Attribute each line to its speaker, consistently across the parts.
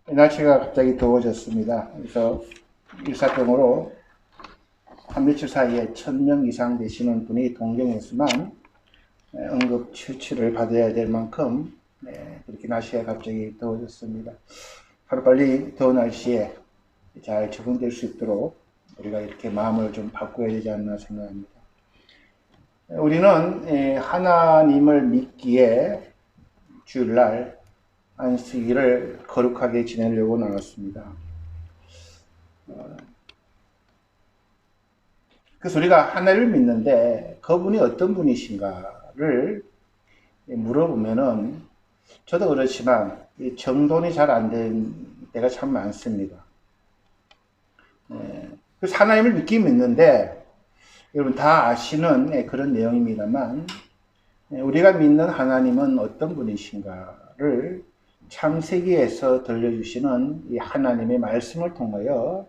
Speaker 1: 날씨가 갑자기 더워졌습니다. 그래서 일사병으로 한 며칠 사이에 1000명 이상 되시는 분이 동경에서만 응급 처치를 받아야 될 만큼 그렇게 날씨가 갑자기 더워졌습니다. 하루빨리 더운 날씨에 잘 적응될 수 있도록 우리가 이렇게 마음을 좀 바꿔야 되지 않나 생각합니다. 우리는 하나님을 믿기에 주일날 안식일을 거룩하게 지내려고 나눴습니다. 그래서 우리가 하나님을 믿는데 그분이 어떤 분이신가를 물어보면은 저도 그렇지만 정돈이 잘 안 된 때가 참 많습니다. 그래서 하나님을 믿긴 믿는데 여러분 다 아시는 그런 내용입니다만 우리가 믿는 하나님은 어떤 분이신가를 창세기에서 들려주시는 이 하나님의 말씀을 통하여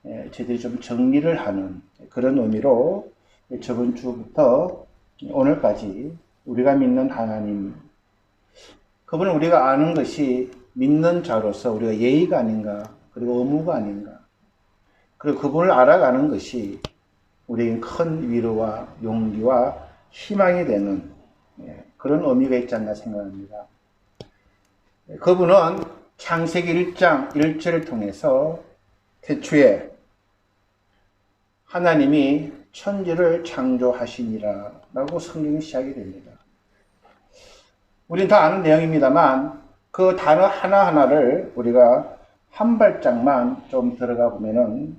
Speaker 1: 저희들이 좀 정리를 하는 그런 의미로 저번 주부터 오늘까지 우리가 믿는 하나님, 그분은 우리가 아는 것이 믿는 자로서 우리가 예의가 아닌가, 그리고 의무가 아닌가, 그리고 그분을 알아가는 것이 우리에게 큰 위로와 용기와 희망이 되는 그런 의미가 있지 않나 생각합니다. 그분은 창세기 1장 1절을 통해서 태초에 하나님이 천지를 창조하시니라 라고 성경이 시작이 됩니다. 우린 다 아는 내용입니다만 그 단어 하나하나를 우리가 한 발짝만 좀 들어가 보면은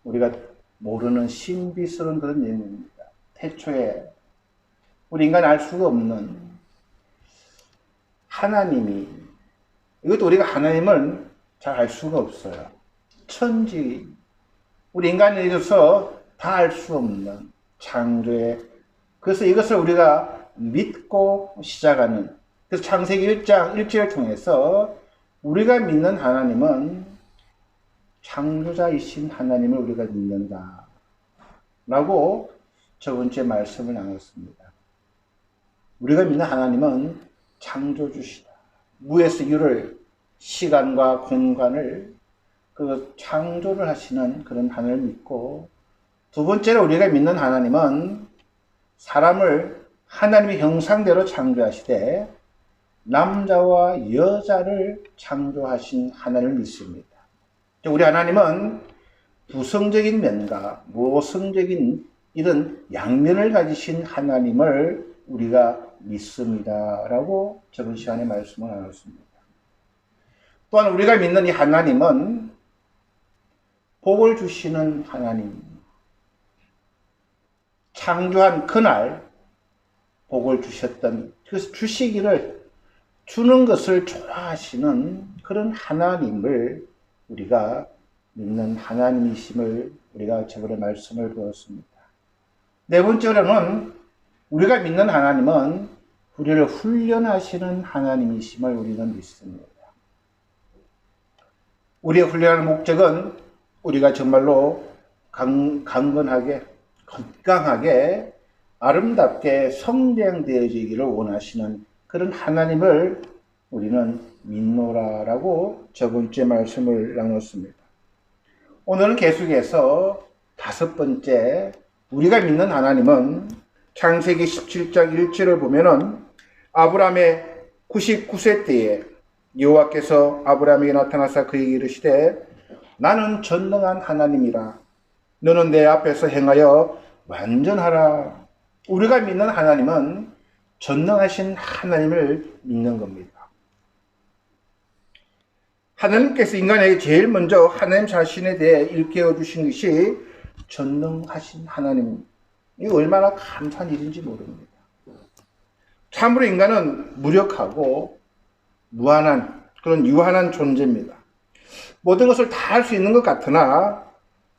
Speaker 1: 우리가 모르는 신비스러운 그런 내용입니다. 태초에 우리 인간이 알 수가 없는 하나님이, 이것도 우리가 하나님을 잘 알 수가 없어요. 천지, 우리 인간에 있어서 다 알 수 없는 창조의, 그래서 이것을 우리가 믿고 시작하는, 그래서 창세기 1장 1절을 통해서 우리가 믿는 하나님은 창조자이신 하나님을 우리가 믿는다 라고 저번 주에 말씀을 나눴습니다. 우리가 믿는 하나님은 창조주시다. 무에서 유를, 시간과 공간을 그 창조를 하시는 그런 하나님을 믿고, 두 번째로 우리가 믿는 하나님은 사람을 하나님의 형상대로 창조하시되 남자와 여자를 창조하신 하나님을 믿습니다. 우리 하나님은 부성적인 면과 모성적인 이런 양면을 가지신 하나님을 우리가 믿습니다 라고 저번 시간에 말씀을 나눴습니다. 또한 우리가 믿는 이 하나님은 복을 주시는 하나님, 창조한 그날 복을 주셨던, 그래서 주시기를, 주는 것을 좋아하시는 그런 하나님을 우리가 믿는 하나님이심을 우리가 저번에 말씀을 배웠습니다. 네 번째로는 우리가 믿는 하나님은 우리를 훈련하시는 하나님이심을 우리는 믿습니다. 우리의 훈련하는 목적은 우리가 정말로 강건하게, 건강하게, 아름답게 성장되어지기를 원하시는 그런 하나님을 우리는 믿노라라고 저번 주에 말씀을 나눴습니다. 오늘은 계속해서 다섯 번째, 우리가 믿는 하나님은 창세기 17장 1절을 보면은 아브라함의 99세 때에 여호와께서 아브라함에게 나타나사 그에게 이르시되 나는 전능한 하나님이라 너는 내 앞에서 행하여 완전하라. 우리가 믿는 하나님은 전능하신 하나님을 믿는 겁니다. 하나님께서 인간에게 제일 먼저 하나님 자신에 대해 일깨워 주신 것이 전능하신 하나님. 이게 얼마나 감사한 일인지 모릅니다. 참으로 인간은 무력하고 무한한 그런 유한한 존재입니다. 모든 것을 다 할 수 있는 것 같으나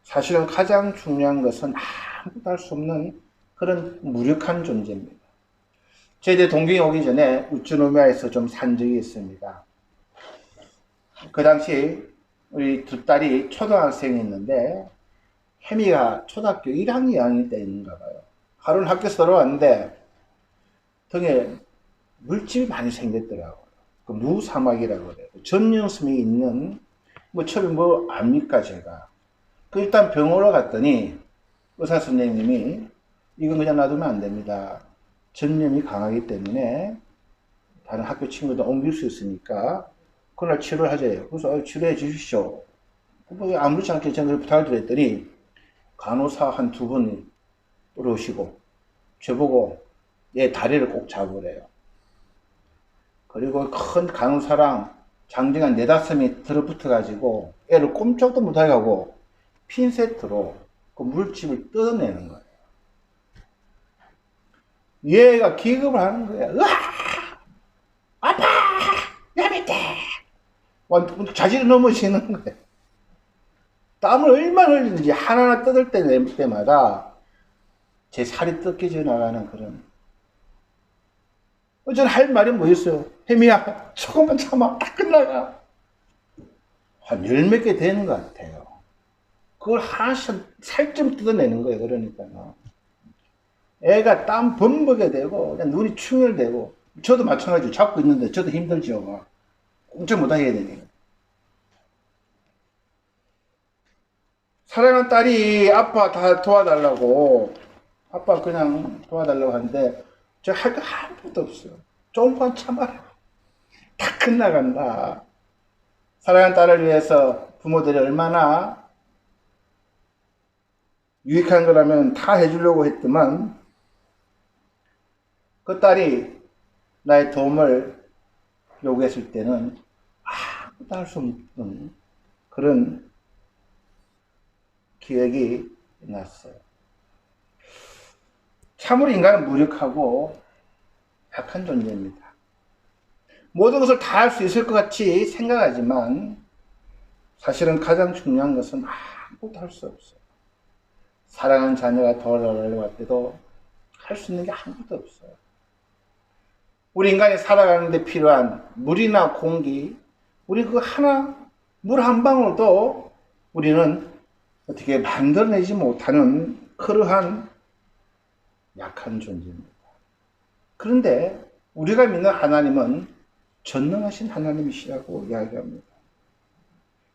Speaker 1: 사실은 가장 중요한 것은 아무것도 할 수 없는 그런 무력한 존재입니다. 저희들 동경에 오기 전에 우츠노미아에서 좀 산 적이 있습니다. 그 당시 우리 두 딸이 초등학생이었는데 혜미가 초등학교 1학년 때인가 봐요. 하루는 학교에서 돌아왔는데 등에 물집이 많이 생겼더라고요. 그 무사막이라고 그래요. 전염성이 있는, 뭐, 처음에 뭐, 압니까, 제가. 그 일단 병원으로 갔더니, 의사 선생님이, 이건 그냥 놔두면 안 됩니다. 전염이 강하기 때문에, 다른 학교 친구들 옮길 수 있으니까, 그날 치료를 하재요. 그래서 치료해 주십시오. 뭐, 아무렇지 않게 제가 부탁을 드렸더니, 간호사 한 두 분이 들어오시고, 저보고, 얘 다리를 꼭 잡으래요. 그리고 큰 간호사랑 장정한 네다섯이 들어붙어가지고 애를 꼼짝도 못하게 하고 핀세트로 그 물집을 뜯어내는 거예요. 얘가 기겁을 하는 거예요. 으아! 아파! 야 밑에! 자질이 넘어지는 거예요. 땀을 얼마나 흘리는지 하나하나 뜯을 때마다 제 살이 뜯겨져 나가는 그런. 저는 할 말이 뭐였어요? 혜미야, 조금만 참아. 딱 끝나가. 한 열 몇 개 되는 것 같아요. 그걸 하나씩 살점 뜯어내는 거예요. 그러니까. 애가 땀 범벅에 되고, 그냥 눈이 충혈되고, 저도 마찬가지로 잡고 있는데 저도 힘들죠. 꼼짝 못하게 해야 되니까. 사랑하는 딸이 아빠 다 도와달라고, 아빠 그냥 도와달라고 하는데, 저 할 거 아무것도 없어요. 조금만 참아라. 다 끝나간다. 사랑하는 딸을 위해서 부모들이 얼마나 유익한 거라면 다 해주려고 했더만, 그 딸이 나의 도움을 요구했을 때는 아무것도 할 수 없는 그런 기억이 났어요. 참으로 인간은 무력하고 약한 존재입니다. 모든 것을 다 할 수 있을 것 같이 생각하지만 사실은 가장 중요한 것은 아무것도 할 수 없어요. 사랑하는 자녀가 돌아오려고 할 때도 할 수 있는 게 아무것도 없어요. 우리 인간이 살아가는 데 필요한 물이나 공기, 우리 그 하나, 물 한 방울도 우리는 어떻게 만들어내지 못하는 그러한 약한 존재입니다. 그런데 우리가 믿는 하나님은 전능하신 하나님이시라고 이야기합니다.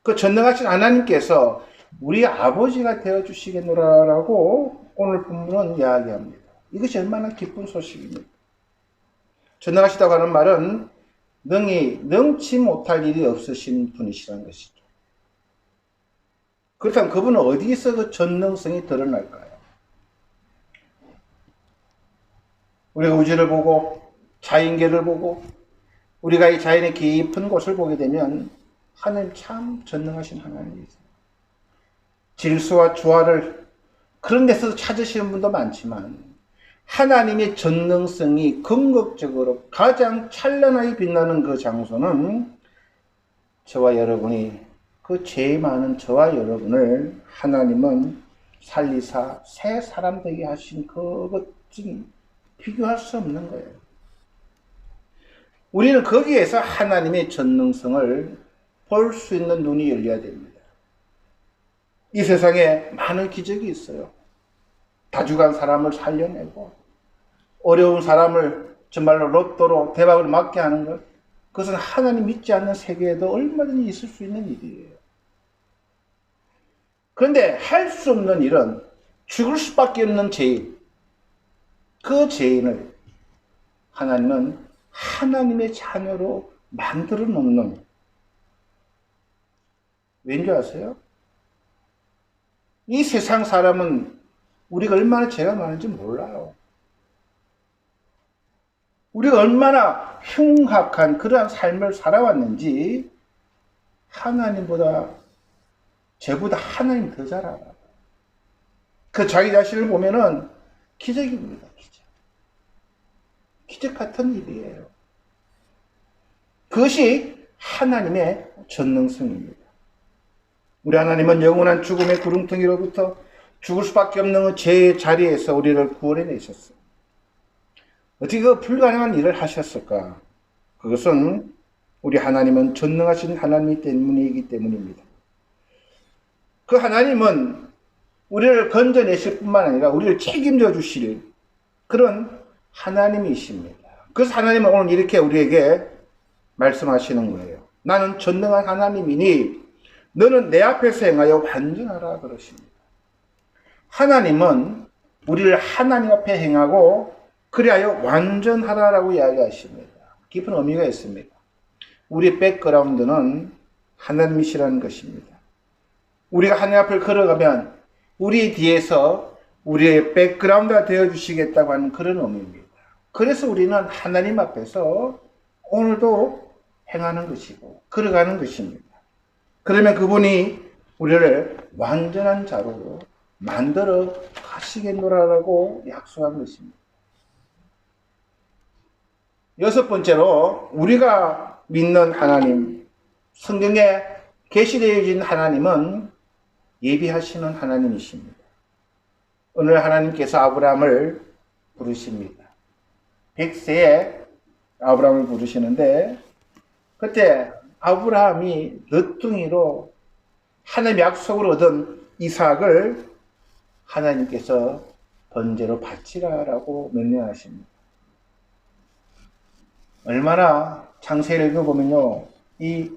Speaker 1: 그 전능하신 하나님께서 우리 아버지가 되어주시겠노라라고 오늘 본문은 이야기합니다. 이것이 얼마나 기쁜 소식입니다. 전능하시다고 하는 말은 능치 못할 일이 없으신 분이시라는 것이죠. 그렇다면 그분은 어디에서 그 전능성이 드러날까요? 우리가 우주를 보고 자연계를 보고 우리가 이 자연의 깊은 곳을 보게 되면 하나님 참 전능하신 하나님이세요. 질서와 조화를 그런 데서 찾으시는 분도 많지만 하나님의 전능성이 궁극적으로 가장 찬란하게 빛나는 그 장소는 저와 여러분이 그 죄 많은 저와 여러분을 하나님은 살리사 새 사람 되게 하신 그것은 비교할 수 없는 거예요. 우리는 거기에서 하나님의 전능성을 볼 수 있는 눈이 열려야 됩니다. 이 세상에 많은 기적이 있어요. 다 죽은 사람을 살려내고 어려운 사람을 정말로 로또로 대박을 맞게 하는 것, 그것은 하나님 믿지 않는 세계에도 얼마든지 있을 수 있는 일이에요. 그런데 할 수 없는 일은 죽을 수밖에 없는 죄인, 그 죄인을 하나님은 하나님의 자녀로 만들어 놓는, 왠지 아세요? 이 세상 사람은 우리가 얼마나 죄가 많은지 몰라요. 우리가 얼마나 흉악한 그러한 삶을 살아왔는지 하나님보다, 죄보다 하나님 더 잘 알아요. 그 자기 자신을 보면은 기적입니다. 기적 같은 일이에요. 그것이 하나님의 전능성입니다. 우리 하나님은 영원한 죽음의 구름텅이로부터 죽을 수밖에 없는 죄의 자리에서 우리를 구원해 내셨어요. 어떻게 그 불가능한 일을 하셨을까? 그것은 우리 하나님은 전능하신 하나님이기 때문입니다. 그 하나님은 우리를 건져내실 뿐만 아니라 우리를 책임져 주실 그런 하나님이십니다. 그래서 하나님은 오늘 이렇게 우리에게 말씀하시는 거예요. 나는 전능한 하나님이니 너는 내 앞에서 행하여 완전하라 그러십니다. 하나님은 우리를 하나님 앞에 행하고 그리하여 완전하라라고 이야기하십니다. 깊은 의미가 있습니다. 우리 백그라운드는 하나님이시라는 것입니다. 우리가 하나님 앞을 걸어가면 우리 뒤에서 우리의 백그라운드가 되어주시겠다고 하는 그런 의미입니다. 그래서 우리는 하나님 앞에서 오늘도 행하는 것이고 걸어가는 것입니다. 그러면 그분이 우리를 완전한 자로 만들어 가시겠노라라고 약속한 것입니다. 여섯 번째로 우리가 믿는 하나님, 성경에 계시되어진 하나님은 예비하시는 하나님이십니다. 오늘 하나님께서 아브라함을 부르십니다. 100세에 아브라함을 부르시는데 그때 아브라함이 늦둥이로 하나님의 약속을 얻은 이삭을 하나님께서 번제로 바치라라고 명령하십니다. 얼마나 창세를 읽어보면요, 이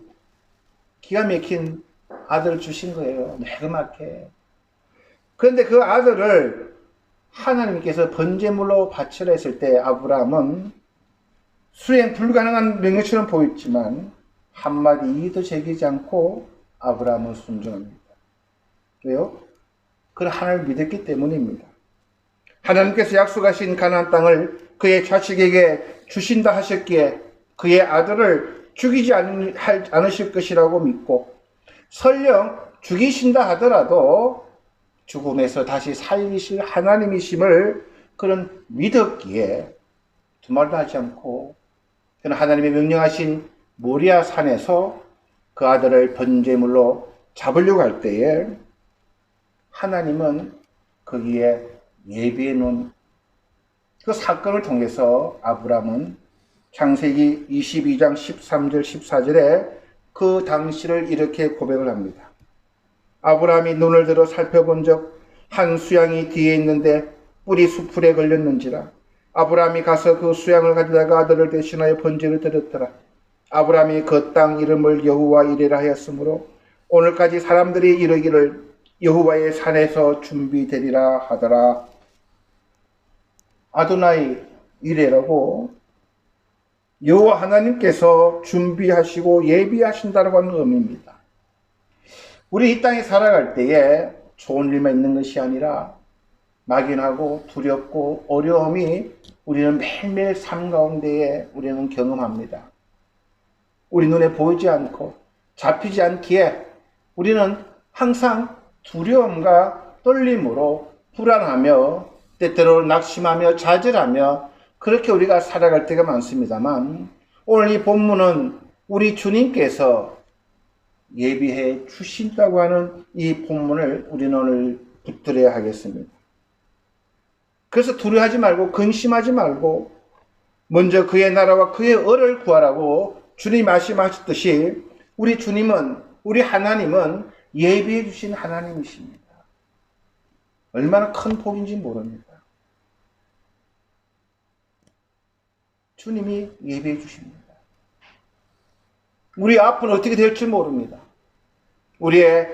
Speaker 1: 기가 막힌 아들을 주신 거예요. 매그맣게. 그런데 그 아들을 하나님께서 번제물로 바치라 했을 때 아브라함은 수행 불가능한 명령처럼 보였지만 한마디 이의도 제기지 않고 아브라함은 순종합니다. 왜요? 그를 하나님을 믿었기 때문입니다. 하나님께서 약속하신 가나안 땅을 그의 자식에게 주신다 하셨기에 그의 아들을 죽이지 않으실 것이라고 믿고 설령 죽이신다 하더라도 죽음에서 다시 살리실 하나님이심을 그는 믿었기에 두말도 하지 않고 그는 하나님의 명령하신 모리아 산에서 그 아들을 번제물로 잡으려고 할 때에 하나님은 거기에 예비해 놓은 그 사건을 통해서 아브라함은 창세기 22장 13절 14절에 그 당시를 이렇게 고백을 합니다. 아브라함이 눈을 들어 살펴본 적 한 수양이 뒤에 있는데 뿔이 수풀에 걸렸는지라. 아브라함이 가서 그 수양을 가져다가 아들을 대신하여 번제를 드렸더라. 아브라함이 그 땅 이름을 여호와 이레라 하였으므로 오늘까지 사람들이 이르기를 여호와의 산에서 준비되리라 하더라. 아도나이 이레라고 여호와 하나님께서 준비하시고 예비하신다라고 하는 의미입니다. 우리 이 땅에 살아갈 때에 좋은 일만 있는 것이 아니라 막연하고 두렵고 어려움이 우리는 매일매일 삶 가운데에 우리는 경험합니다. 우리 눈에 보이지 않고 잡히지 않기에 우리는 항상 두려움과 떨림으로 불안하며 때때로 낙심하며 좌절하며 그렇게 우리가 살아갈 때가 많습니다만 오늘 이 본문은 우리 주님께서 예비해 주신다고 하는 이 본문을 우리는 오늘 붙들어야 하겠습니다. 그래서 두려워하지 말고 근심하지 말고 먼저 그의 나라와 그의 의를 구하라고 주님이 말씀하셨듯이 우리 주님은 우리 하나님은 예비해 주신 하나님이십니다. 얼마나 큰 복인지 모릅니다. 주님이 예비해 주십니다. 우리 앞은 어떻게 될지 모릅니다. 우리의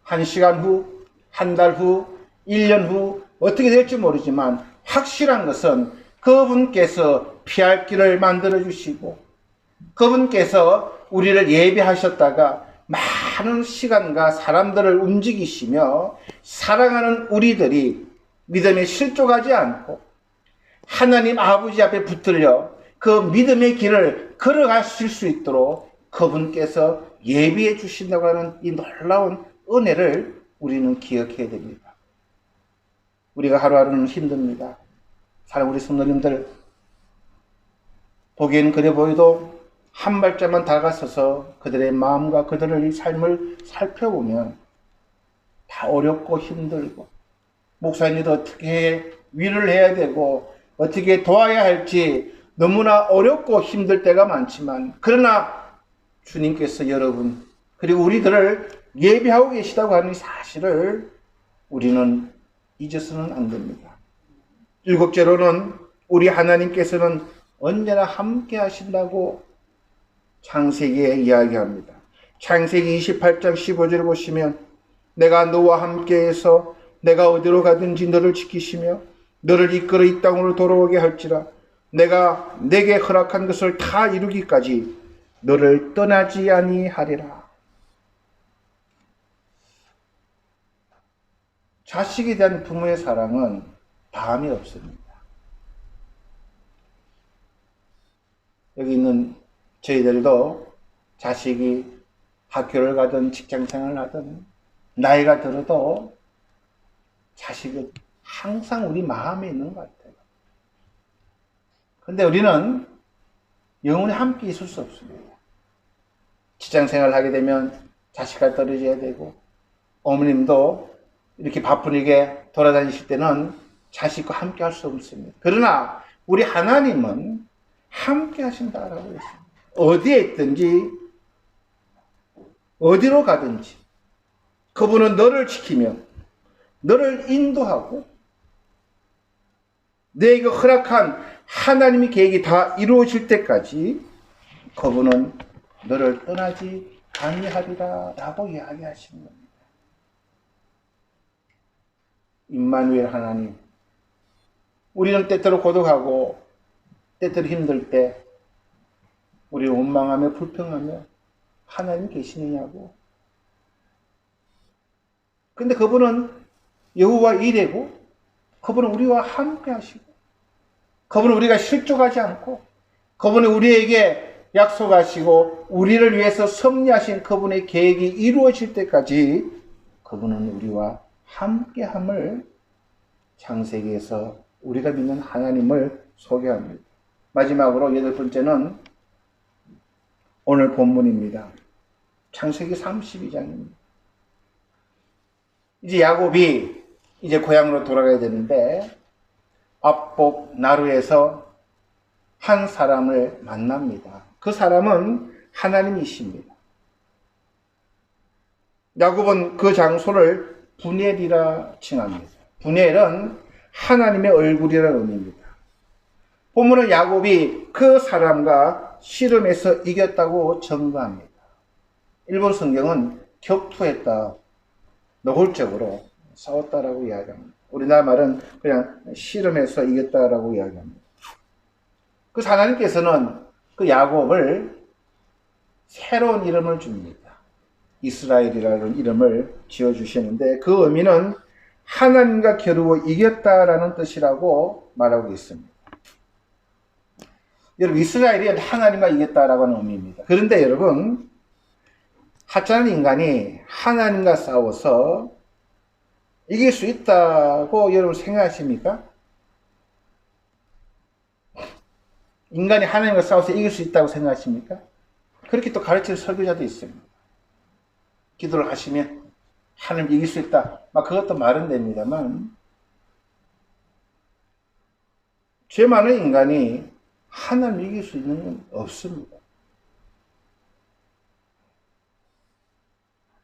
Speaker 1: 1시간 후, 한 달 후, 1년 후 어떻게 될지 모르지만 확실한 것은 그분께서 피할 길을 만들어 주시고 그분께서 우리를 예비하셨다가 많은 시간과 사람들을 움직이시며 사랑하는 우리들이 믿음에 실족하지 않고 하나님 아버지 앞에 붙들려 그 믿음의 길을 걸어가실 수 있도록 그분께서 예비해 주신다고 하는 이 놀라운 은혜를 우리는 기억해야 됩니다. 우리가 하루하루는 힘듭니다. 사랑 우리 성도님들 보기에는 그래 보여도 한 발짝만 다가서서 그들의 마음과 그들의 삶을 살펴보면 다 어렵고 힘들고 목사님도 어떻게 위를 해야 되고 어떻게 도와야 할지 너무나 어렵고 힘들 때가 많지만 그러나 주님께서 여러분 그리고 우리들을 예비하고 계시다고 하는 사실을 우리는 잊어서는 안 됩니다. 일곱째로는 우리 하나님께서는 언제나 함께 하신다고 창세기에 이야기합니다. 창세기 28장 15절을 보시면 내가 너와 함께해서 내가 어디로 가든지 너를 지키시며 너를 이끌어 이 땅으로 돌아오게 할지라 내가 내게 허락한 것을 다 이루기까지 너를 떠나지 아니하리라. 자식에 대한 부모의 사랑은 다함이 없습니다. 여기 있는 저희들도 자식이 학교를 가든 직장생활을 하든 나이가 들어도 자식은 항상 우리 마음에 있는 것 같아요. 그런데 우리는 영원히 함께 있을 수 없습니다. 직장생활을 하게 되면 자식과 떨어져야 되고 어머님도 이렇게 바쁘게 돌아다니실 때는 자식과 함께 할 수 없습니다. 그러나 우리 하나님은 함께 하신다라고 했습니다. 어디에 있든지 어디로 가든지 그분은 너를 지키며 너를 인도하고 너에게 허락한 하나님의 계획이 다 이루어질 때까지 그분은 너를 떠나지 아니하리라 라고 이야기하시는 겁니다. 임마누엘 하나님, 우리는 때때로 고독하고 때때로 힘들 때 우리는 원망하며 불평하며 하나님 계시느냐고. 근데 그분은 여호와 이레고 그분은 우리와 함께 하시고 그분은 우리가 실족하지 않고 그분은 우리에게 약속하시고 우리를 위해서 섭리하신 그분의 계획이 이루어질 때까지 그분은 우리와 함께함을 창세기에서 우리가 믿는 하나님을 소개합니다. 마지막으로 8번째는 오늘 본문입니다. 창세기 32장입니다. 이제 야곱이 이제 고향으로 돌아가야 되는데 압복 나루에서 한 사람을 만납니다. 그 사람은 하나님이십니다. 야곱은 그 장소를 분엘이라 칭합니다. 분엘은 하나님의 얼굴이라는 의미입니다. 본문은 야곱이 그 사람과 씨름에서 이겼다고 증거합니다. 일본 성경은 격투했다, 노골적으로 싸웠다라고 이야기합니다. 우리나라 말은 그냥 씨름해서 이겼다라고 이야기합니다. 그 하나님께서는 그 야곱을 새로운 이름을 줍니다. 이스라엘이라는 이름을 지어주시는데 그 의미는 하나님과 겨루어 이겼다라는 뜻이라고 말하고 있습니다. 여러분, 이스라엘이 하나님과 이겼다라고 하는 의미입니다. 그런데 여러분, 하찮은 인간이 하나님과 싸워서 이길 수 있다고 여러분 생각하십니까? 인간이 하나님과 싸워서 이길 수 있다고 생각하십니까? 그렇게 또 가르치는 설교자도 있습니다. 기도를 하시면 하나님 이길 수 있다. 막 그것도 말은 됩니다만 죄 많은 인간이 하나님 이길 수 있는 건 없습니다.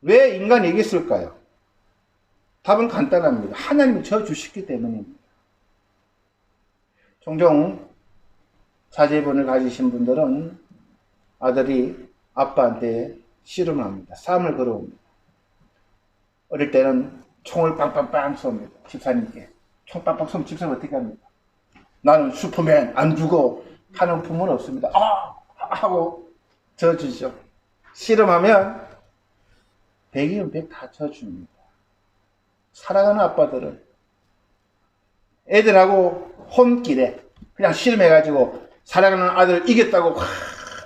Speaker 1: 왜 인간이 이겼을까요? 답은 간단합니다. 하나님이 져주시기 때문입니다. 종종 자제분을 가지신 분들은 아들이 아빠한테 씨름을 합니다. 싸움을 걸어옵니다. 어릴 때는 총을 빵빵빵 쏩니다. 집사님께. 총 빵빵 쏘면 집사님 어떻게 합니까? 나는 슈퍼맨 안 죽어 하는 부모는 없습니다. 하고 져주죠. 씨름하면 100이면 100 다 져줍니다. 살아가는 아빠들은 애들하고 혼길에 그냥 씨름해가지고 살아가는 아들 이겼다고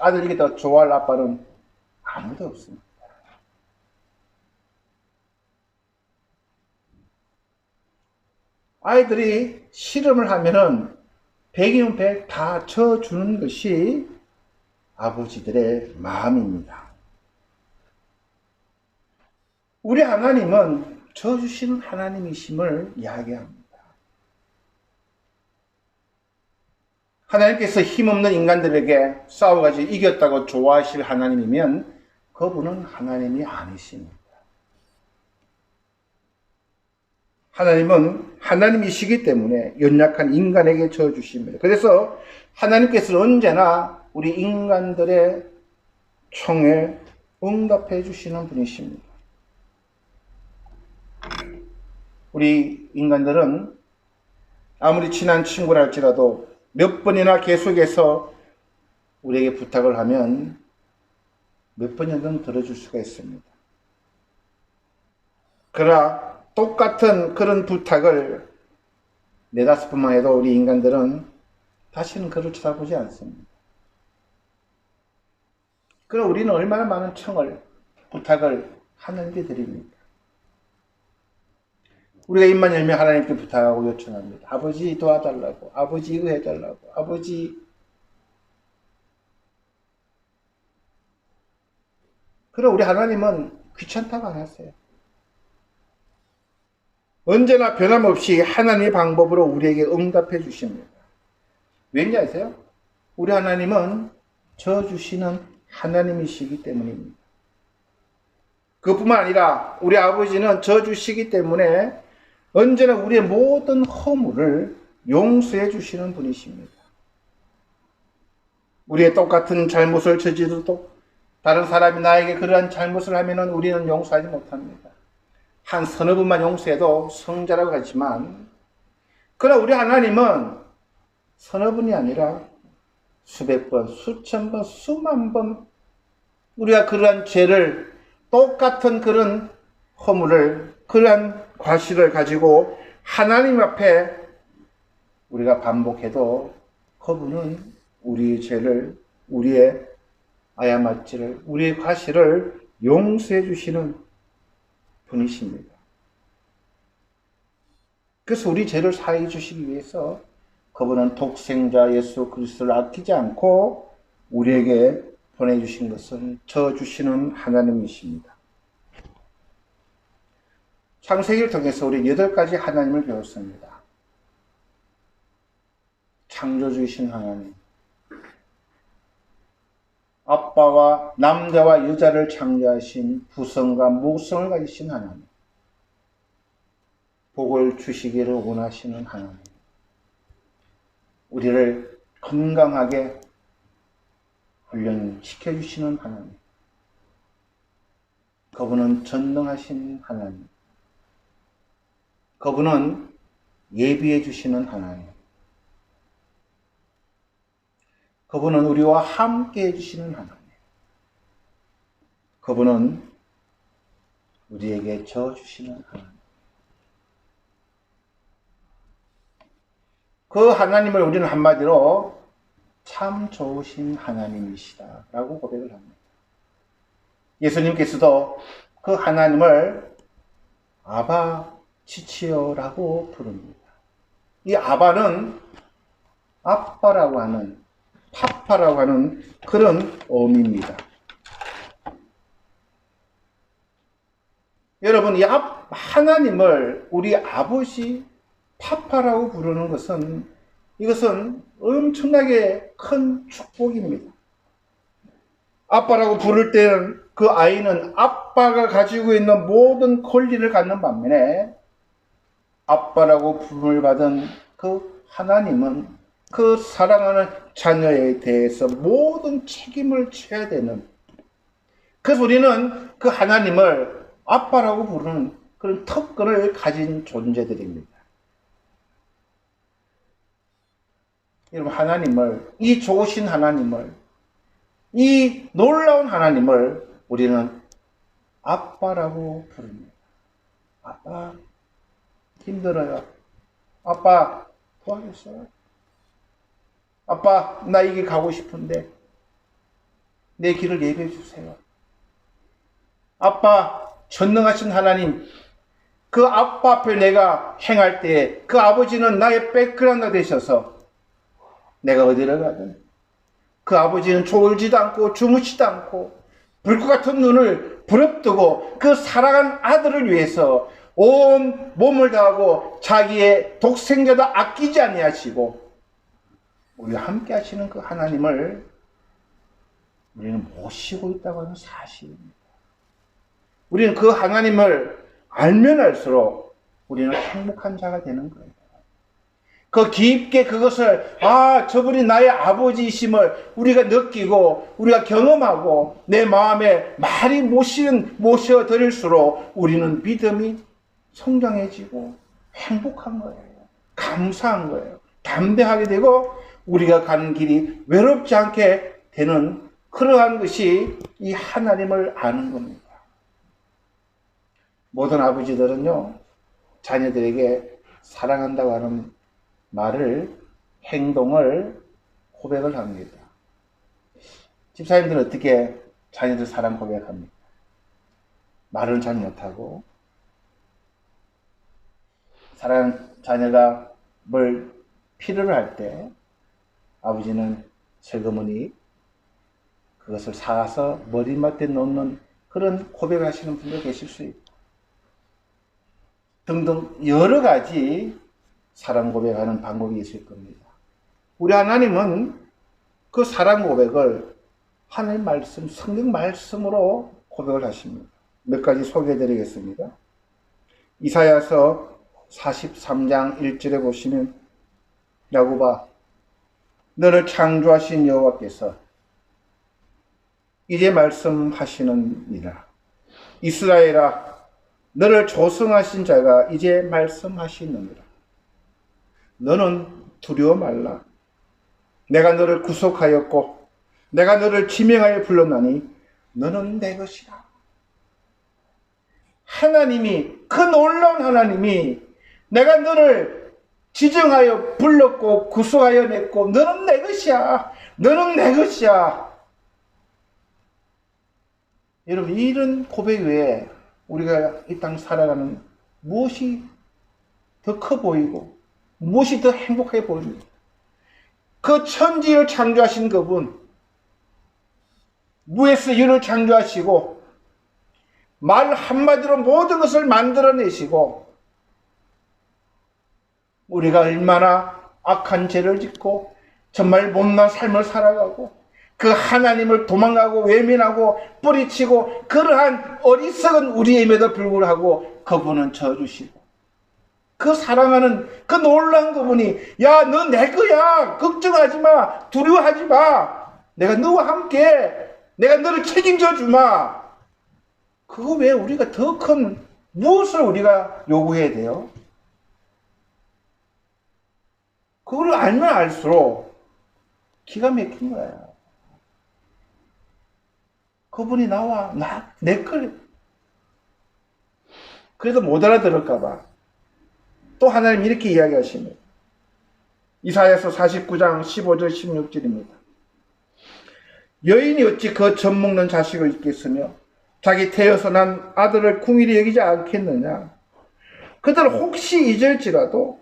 Speaker 1: 아들 이겼다고 좋아할 아빠는 아무도 없습니다. 아이들이 씨름을 하면은 100이면 100 다 져주는 것이 아버지들의 마음입니다. 우리 하나님은 져주시는 하나님이심을 이야기합니다. 하나님께서 힘없는 인간들에게 싸워가지고 이겼다고 좋아하실 하나님이면 그분은 하나님이 아니십니다. 하나님은 하나님이시기 때문에 연약한 인간에게 져주십니다. 그래서 하나님께서는 언제나 우리 인간들의 청에 응답해 주시는 분이십니다. 우리 인간들은 아무리 친한 친구라 할지라도 몇 번이나 계속해서 우리에게 부탁을 하면 몇 번이든 들어줄 수가 있습니다. 그러나 똑같은 그런 부탁을 네다섯 번만 해도 우리 인간들은 다시는 그를 쳐다보지 않습니다. 그럼 우리는 얼마나 많은 청을, 부탁을 하는지 드립니까? 우리가 입만 열면 하나님께 부탁하고 요청합니다. 아버지 도와달라고, 아버지 이거 해달라고, 아버지. 그럼 우리 하나님은 귀찮다고 안 하세요. 언제나 변함없이 하나님의 방법으로 우리에게 응답해 주십니다. 왠지 아세요? 우리 하나님은 저 주시는 하나님이시기 때문입니다. 그뿐만 아니라 우리 아버지는 저 주시기 때문에 언제나 우리의 모든 허물을 용서해 주시는 분이십니다. 우리의 똑같은 잘못을 저지르도 다른 사람이 나에게 그러한 잘못을 하면 우리는 용서하지 못합니다. 한 서너 번만 용서해도 성자라고 하지만, 그러나 우리 하나님은 서너 번이 아니라 수백 번, 수천 번, 수만 번 우리가 그러한 죄를, 똑같은 그런 허물을, 그러한 과실을 가지고 하나님 앞에 우리가 반복해도 그분은 우리의 죄를, 우리의 아야마치를, 우리의 과실을 용서해 주시는 분이십니다. 그래서 우리 죄를 사해 주시기 위해서 그분은 독생자 예수 그리스도를 아끼지 않고 우리에게 보내주신 것은 저 주시는 하나님이십니다. 창세기를 통해서 우리 8가지 하나님을 배웠습니다. 창조주이신 하나님, 아빠와 남자와 여자를 창조하신 부성과 모성을 가지신 하나님, 복을 주시기를 원하시는 하나님, 우리를 건강하게 훈련시켜 주시는 하나님, 그분은 전능하신 하나님, 그분은 예비해 주시는 하나님, 그분은 우리와 함께 해주시는 하나님, 그분은 우리에게 져주시는 하나님. 그 하나님을 우리는 한마디로 참 좋으신 하나님이시다 라고 고백을 합니다. 예수님께서도 그 하나님을 아바 지치요라고 부릅니다. 이 아바는 아빠라고 하는, 파파라고 하는 그런 의미입니다. 여러분, 이 하나님을 우리 아버지 파파라고 부르는 것은, 이것은 엄청나게 큰 축복입니다. 아빠라고 부를 때는 그 아이는 아빠가 가지고 있는 모든 권리를 갖는 반면에 아빠라고 부름을 받은 그 하나님은 그 사랑하는 자녀에 대해서 모든 책임을 져야 되는, 그래서 우리는 그 하나님을 아빠라고 부르는 그런 특권을 가진 존재들입니다. 여러분, 하나님을, 이 좋으신 하나님을, 이 놀라운 하나님을 우리는 아빠라고 부릅니다. 아빠, 힘들어요. 아빠, 도와주세요. 아빠, 나 이 길 가고 싶은데 내 길을 예비해 주세요. 아빠, 전능하신 하나님, 그 아빠 앞에 내가 행할 때 그 아버지는 나의 백그라운드가 되셔서 내가 어디를 가든 그 아버지는 졸지도 않고 주무시지도 않고 불꽃 같은 눈을 부릅뜨고 그 사랑한 아들을 위해서 온 몸을 다하고 자기의 독생자도 아끼지 아니하시고 우리와 함께 하시는 그 하나님을 우리는 모시고 있다고 하는 사실입니다. 우리는 그 하나님을 알면 알수록 우리는 행복한 자가 되는 거예요. 그 깊게 그것을 저분이 나의 아버지이심을 우리가 느끼고 우리가 경험하고 내 마음에 말이 모셔드릴수록 우리는 믿음이 성장해지고 행복한 거예요. 감사한 거예요. 담대하게 되고 우리가 가는 길이 외롭지 않게 되는 그러한 것이 이 하나님을 아는 겁니다. 모든 아버지들은요, 자녀들에게 사랑한다고 하는 말을, 행동을 고백을 합니다. 집사님들은 어떻게 자녀들 사랑 고백합니까? 말은 잘 못하고, 자녀가 뭘 필요로 할 때 아버지는 슬그머니 그것을 사서 머리맡에 놓는 그런 고백을 하시는 분도 계실 수 있고, 등등 여러 가지 사랑 고백하는 방법이 있을 겁니다. 우리 하나님은 그 사랑 고백을 하나님 말씀, 성경 말씀으로 고백을 하십니다. 몇 가지 소개해 드리겠습니다. 이사야서 43장 1절에 보시면, 야곱아, 너를 창조하신 여호와께서 이제 말씀하시느니라. 이스라엘아, 너를 조성하신 자가 이제 말씀하시느니라. 너는 두려워 말라. 내가 너를 구속하였고 내가 너를 지명하여 불렀나니 너는 내 것이라. 하나님이, 그 놀라운 하나님이 내가 너를 지정하여 불렀고 구속하여 냈고 너는 내 것이야. 너는 내 것이야. 여러분, 이런 고백 외에 우리가 이 땅 살아가는 무엇이 더 커 보이고 무엇이 더 행복해 보입니까? 그 천지를 창조하신 그분, 무에서 유를 창조하시고 말 한마디로 모든 것을 만들어내시고, 우리가 얼마나 악한 죄를 짓고 정말 못난 삶을 살아가고 그 하나님을 도망가고 외면하고 뿌리치고 그러한 어리석은 우리임에도 불구하고 그분은 져주시고, 그 사랑하는 그 놀라운 그분이, 야, 너 내 거야. 걱정하지 마. 두려워하지 마. 내가 너와 함께, 내가 너를 책임져 주마. 그거 왜 우리가 더 큰 무엇을 우리가 요구해야 돼요? 그걸 알면 알수록 기가 막힌 거야. 그분이 내 걸. 그래도 못 알아들을까봐 또 하나님 이렇게 이야기하십니다. 이사야서 49장 15절 16절입니다. 여인이 어찌 그 젖 먹는 자식을 잊겠으며 자기 태어서 난 아들을 궁일이 여기지 않겠느냐. 그들 혹시 잊을지라도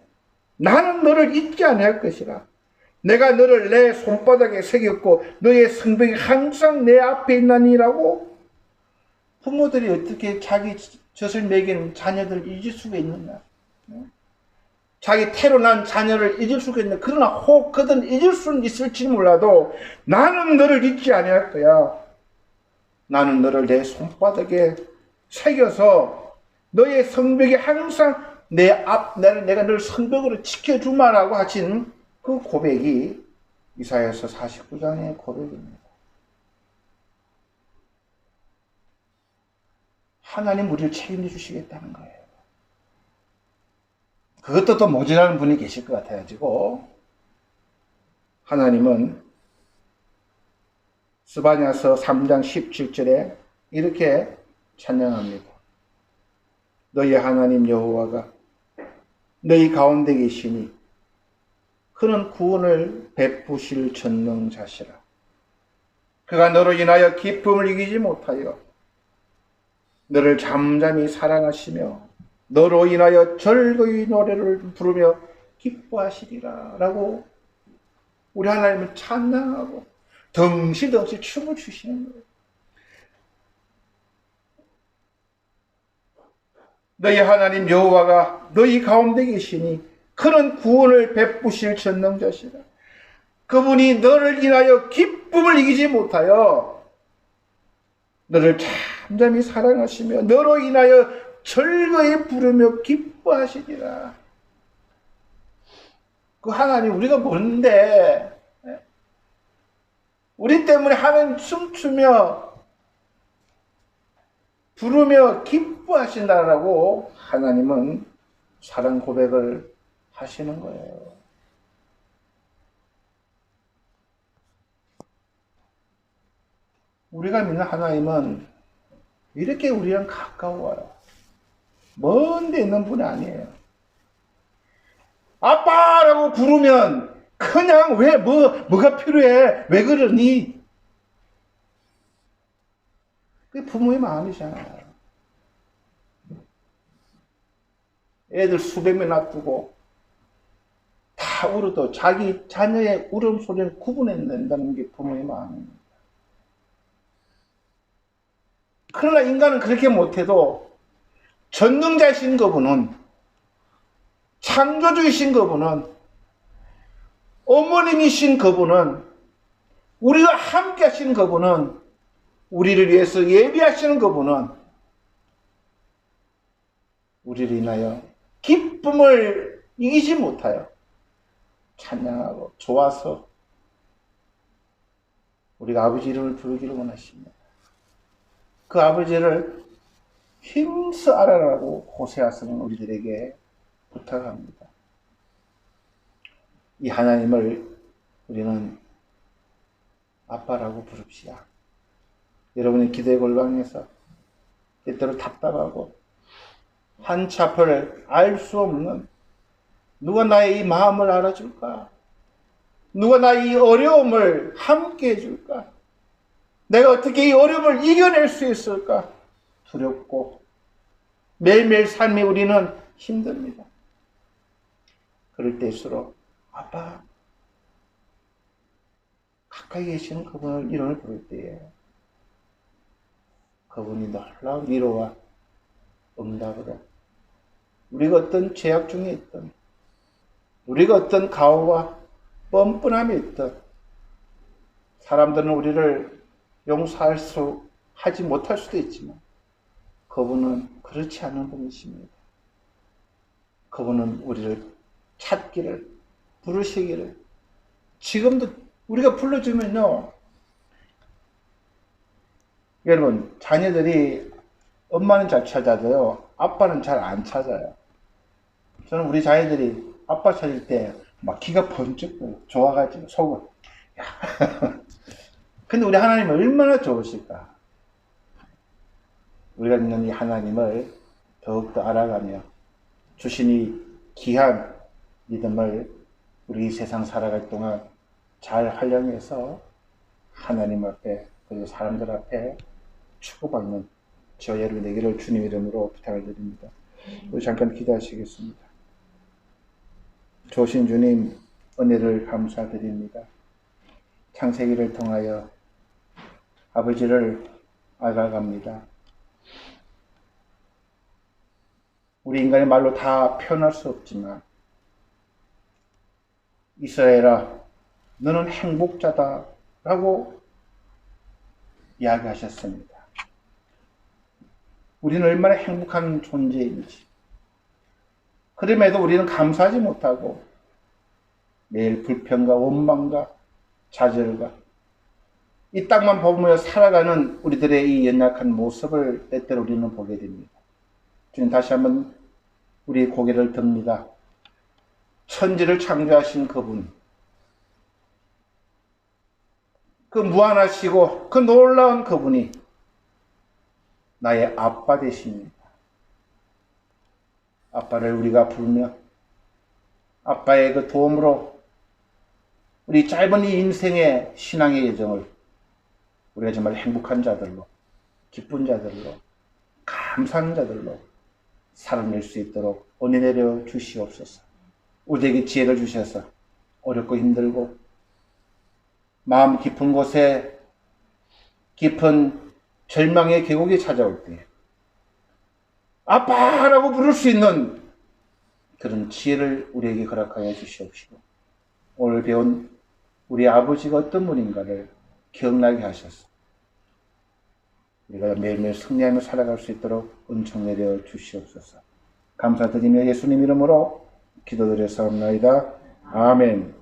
Speaker 1: 나는 너를 잊지 아니할 것이라. 내가 너를 내 손바닥에 새겼고 너의 성벽이 항상 내 앞에 있나니라고. 부모들이 어떻게 자기 젖을 먹이는 자녀들을 잊을 수가 있느냐. 자기 태로 난 자녀를 잊을 수가 있느냐. 그러나 혹 그든 잊을 수는 있을지 몰라도 나는 너를 잊지 아니할 거야. 나는 너를 내 손바닥에 새겨서 너의 성벽이 항상 내가 너를 성벽으로 지켜주마라고 하신 그 고백이 이사야서 49장의 고백입니다. 하나님 우리를 책임져 주시겠다는 거예요. 그것도 또 모자라는 분이 계실 것 같아가지고, 하나님은 스바냐서 3장 17절에 이렇게 찬양합니다. 너희 하나님 여호와가 너희 가운데 계시니 그는 구원을 베푸실 전능자시라. 그가 너로 인하여 기쁨을 이기지 못하여 너를 잠잠히 사랑하시며 너로 인하여 절거이 노래를 부르며 기뻐하시리라 라고 우리 하나님을 찬양하고 덩실덩실 춤을 추시는 거예요. 너희 하나님 여호와가 너희 가운데 계시니 그는 구원을 베푸실 전능자시라. 그분이 너를 인하여 기쁨을 이기지 못하여 너를 잠잠히 사랑하시며 너로 인하여 절거에 부르며 기뻐하시리라. 그 하나님 우리가 뭔데? 우리 때문에 하나님 춤추며 부르며 기뻐하신다라고 하나님은 사랑 고백을 하시는 거예요. 우리가 믿는 하나님은 이렇게 우리랑 가까워요. 먼 데 있는 분이 아니에요. 아빠라고 부르면 그냥 왜 뭐가 필요해? 왜 그러니? 그게 부모의 마음이잖아요. 애들 수백 명 놔두고 다 울어도 자기 자녀의 울음소리를 구분해낸다는 게 부모의 마음입니다. 그러나 인간은 그렇게 못해도 전능자이신 그분은, 창조주이신 그분은, 어머님이신 그분은, 우리와 함께 하신 그분은, 우리를 위해서 예비하시는 그분은 우리를 인하여 기쁨을 이기지 못하여 찬양하고 좋아서 우리가 아버지 이름을 부르기를 원하십니다. 그 아버지를 힘써 알아라고 호세아서는 우리들에게 부탁합니다. 이 하나님을 우리는 아빠라고 부릅시다. 여러분의 기도의 골방에서 때때로 답답하고 한치 앞을 알 수 없는, 누가 나의 이 마음을 알아줄까? 누가 나의 이 어려움을 함께 해줄까? 내가 어떻게 이 어려움을 이겨낼 수 있을까? 두렵고 매일매일 삶이 우리는 힘듭니다. 그럴 때일수록 아빠, 가까이 계시는 그분을 이름을 부를 때에 그분이 놀라운 위로와 응답으로 우리가 어떤 죄악 중에 있든, 우리가 어떤 가오와 뻔뻔함에 있든, 사람들은 우리를 하지 못할 수도 있지만 그분은 그렇지 않은 분이십니다. 그분은 우리를 찾기를, 부르시기를, 지금도 우리가 불러주면요, 여러분, 자녀들이 엄마는 잘 찾아줘요. 아빠는 잘 안 찾아요. 저는 우리 자녀들이 아빠 찾을 때 막 기가 번쩍 좋아가지고 속을. 근데 우리 하나님은 얼마나 좋으실까? 우리가 믿는 이 하나님을 더욱더 알아가며 주신 이 귀한 믿음을 우리 세상 살아갈 동안 잘 활용해서 하나님 앞에, 그리고 사람들 앞에 축복받는 저와 여러분 되기를 주님 이름으로 부탁을 드립니다. 우리 잠깐 기도하시겠습니다. 좋으신 주님, 은혜를 감사드립니다. 창세기를 통하여 아버지를 알아갑니다. 우리 인간의 말로 다 표현할 수 없지만, 이스라엘아, 너는 행복자다 라고 이야기하셨습니다. 우리는 얼마나 행복한 존재인지, 그럼에도 우리는 감사하지 못하고 매일 불평과 원망과 좌절과 이 땅만 보며 살아가는 우리들의 이 연약한 모습을 때때로 우리는 보게 됩니다. 주님, 다시 한번 우리 고개를 듭니다. 천지를 창조하신 그분, 그 무한하시고 그 놀라운 그분이 나의 아빠 되십니다. 아빠를 우리가 부르며 아빠의 그 도움으로 우리 짧은 이 인생의 신앙의 여정을 우리가 정말 행복한 자들로, 기쁜 자들로, 감사하는 자들로 살아낼 수 있도록 은혜 내려 주시옵소서. 우리에게 지혜를 주셔서 어렵고 힘들고 마음 깊은 곳에 깊은 절망의 계곡이 찾아올 때 아빠라고 부를 수 있는 그런 지혜를 우리에게 허락하여 주시옵시고, 오늘 배운 우리 아버지가 어떤 분인가를 기억나게 하셔서 우리가 매일매일 승리하며 살아갈 수 있도록 은총 내려 주시옵소서. 감사드리며 예수님 이름으로 기도드렸사옵나이다. 아멘.